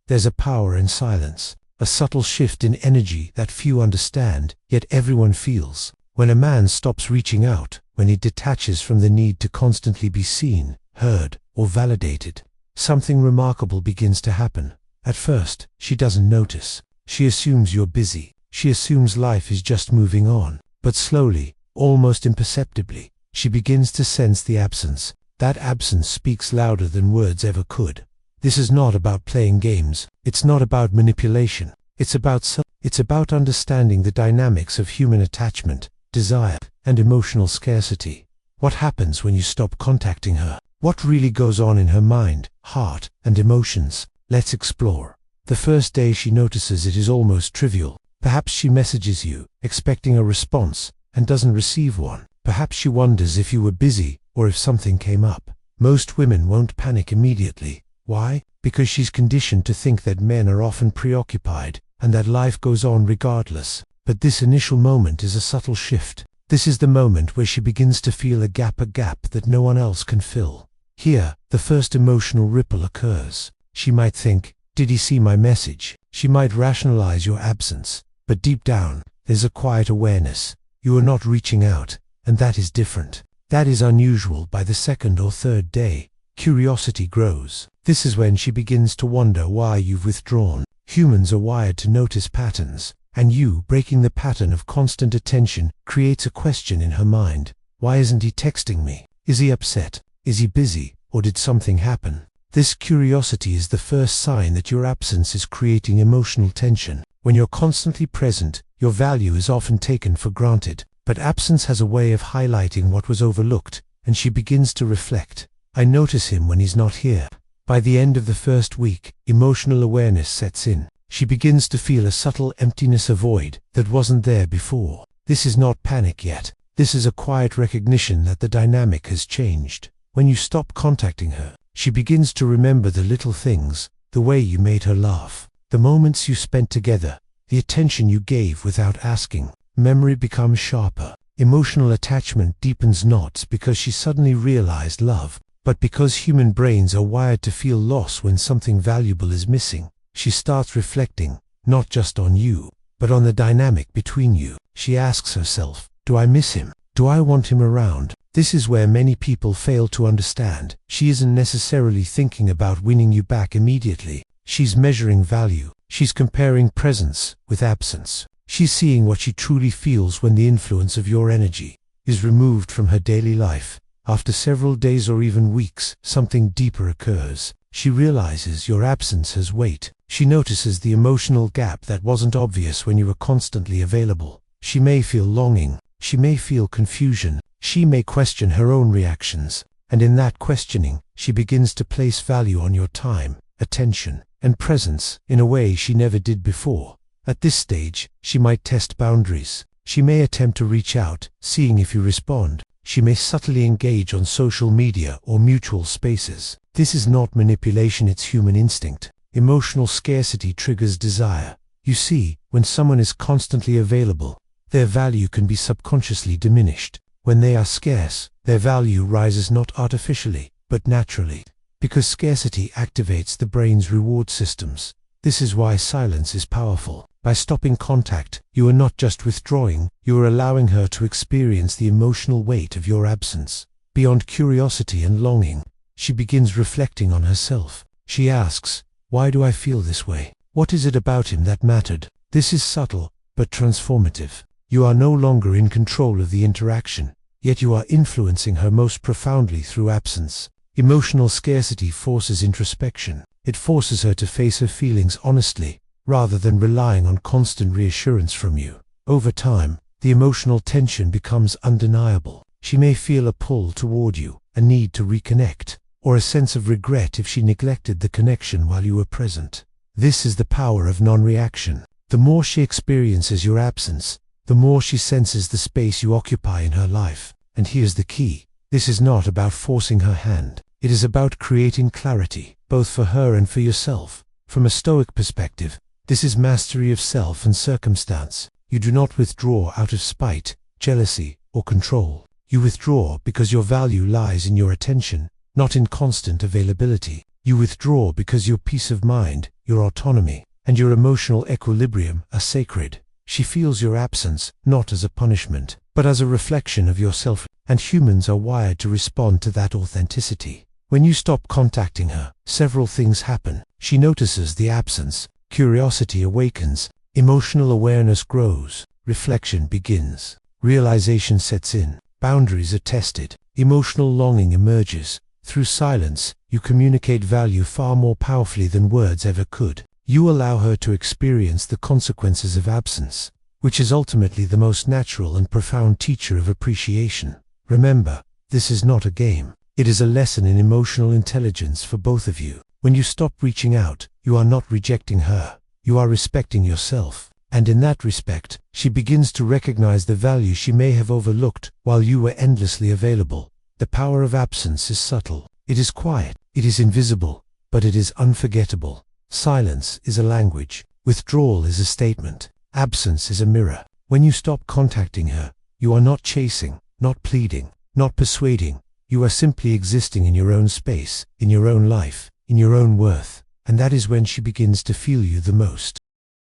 There's a power in silence, a subtle shift in energy that few understand, yet everyone feels. When a man stops reaching out, when he detaches from the need to constantly be seen, heard, or validated, something remarkable begins to happen. At first, she doesn't notice. She assumes you're busy. She assumes life is just moving on. But slowly, almost imperceptibly, she begins to sense the absence. That absence speaks louder than words ever could. This is not about playing games. It's not about manipulation. It's about understanding the dynamics of human attachment, desire, and emotional scarcity. What happens when you stop contacting her? What really goes on in her mind, heart, and emotions? Let's explore. The first day she notices it is almost trivial. Perhaps she messages you, expecting a response, and doesn't receive one. Perhaps she wonders if you were busy, or if something came up. Most women won't panic immediately. Why? Because she's conditioned to think that men are often preoccupied, and that life goes on regardless. But this initial moment is a subtle shift. This is the moment where she begins to feel a gap that no one else can fill. Here, the first emotional ripple occurs. She might think, did he see my message? She might rationalize your absence. But deep down, there's a quiet awareness. You are not reaching out, and that is different. That is unusual. By the second or third day, curiosity grows. This is when she begins to wonder why you've withdrawn. Humans are wired to notice patterns, and you, breaking the pattern of constant attention, creates a question in her mind. Why isn't he texting me? Is he upset? Is he busy? Or did something happen? This curiosity is the first sign that your absence is creating emotional tension. When you're constantly present, your value is often taken for granted. But absence has a way of highlighting what was overlooked, and she begins to reflect. I notice him when he's not here. By the end of the first week, emotional awareness sets in. She begins to feel a subtle emptiness, a void that wasn't there before. This is not panic yet. This is a quiet recognition that the dynamic has changed. When you stop contacting her, she begins to remember the little things, the way you made her laugh, the moments you spent together, the attention you gave without asking. Memory becomes sharper. Emotional attachment deepens not because she suddenly realized love, but because human brains are wired to feel loss when something valuable is missing. She starts reflecting, not just on you, but on the dynamic between you. She asks herself, do I miss him? Do I want him around? This is where many people fail to understand. She isn't necessarily thinking about winning you back immediately. She's measuring value. She's comparing presence with absence. She's seeing what she truly feels when the influence of your energy is removed from her daily life. After several days or even weeks, something deeper occurs. She realizes your absence has weight. She notices the emotional gap that wasn't obvious when you were constantly available. She may feel longing. She may feel confusion. She may question her own reactions. And in that questioning, she begins to place value on your time, attention, and presence in a way she never did before. At this stage, she might test boundaries. She may attempt to reach out, seeing if you respond. She may subtly engage on social media or mutual spaces. This is not manipulation, it's human instinct. Emotional scarcity triggers desire. You see, when someone is constantly available, their value can be subconsciously diminished. When they are scarce, their value rises not artificially, but naturally. Because scarcity activates the brain's reward systems. This is why silence is powerful. By stopping contact, you are not just withdrawing, you are allowing her to experience the emotional weight of your absence. Beyond curiosity and longing, she begins reflecting on herself. She asks, why do I feel this way? What is it about him that mattered? This is subtle, but transformative. You are no longer in control of the interaction, yet you are influencing her most profoundly through absence. Emotional scarcity forces introspection. It forces her to face her feelings honestly, rather than relying on constant reassurance from you. Over time, the emotional tension becomes undeniable. She may feel a pull toward you, a need to reconnect, or a sense of regret if she neglected the connection while you were present. This is the power of non-reaction. The more she experiences your absence, the more she senses the space you occupy in her life. And here's the key. This is not about forcing her hand. It is about creating clarity, both for her and for yourself. From a Stoic perspective, this is mastery of self and circumstance. You do not withdraw out of spite, jealousy, or control. You withdraw because your value lies in your attention, not in constant availability. You withdraw because your peace of mind, your autonomy, and your emotional equilibrium are sacred. She feels your absence not as a punishment, but as a reflection of yourself, and humans are wired to respond to that authenticity. When you stop contacting her, several things happen. She notices the absence, curiosity awakens, emotional awareness grows, reflection begins, realization sets in, boundaries are tested, emotional longing emerges. Through silence, you communicate value far more powerfully than words ever could. You allow her to experience the consequences of absence, which is ultimately the most natural and profound teacher of appreciation. Remember, this is not a game. It is a lesson in emotional intelligence for both of you. When you stop reaching out, you are not rejecting her. You are respecting yourself. And in that respect, she begins to recognize the value she may have overlooked while you were endlessly available. The power of absence is subtle. It is quiet. It is invisible. But it is unforgettable. Silence is a language. Withdrawal is a statement. Absence is a mirror. When you stop contacting her, you are not chasing, not pleading, not persuading. You are simply existing in your own space, in your own life, in your own worth. And that is when she begins to feel you the most.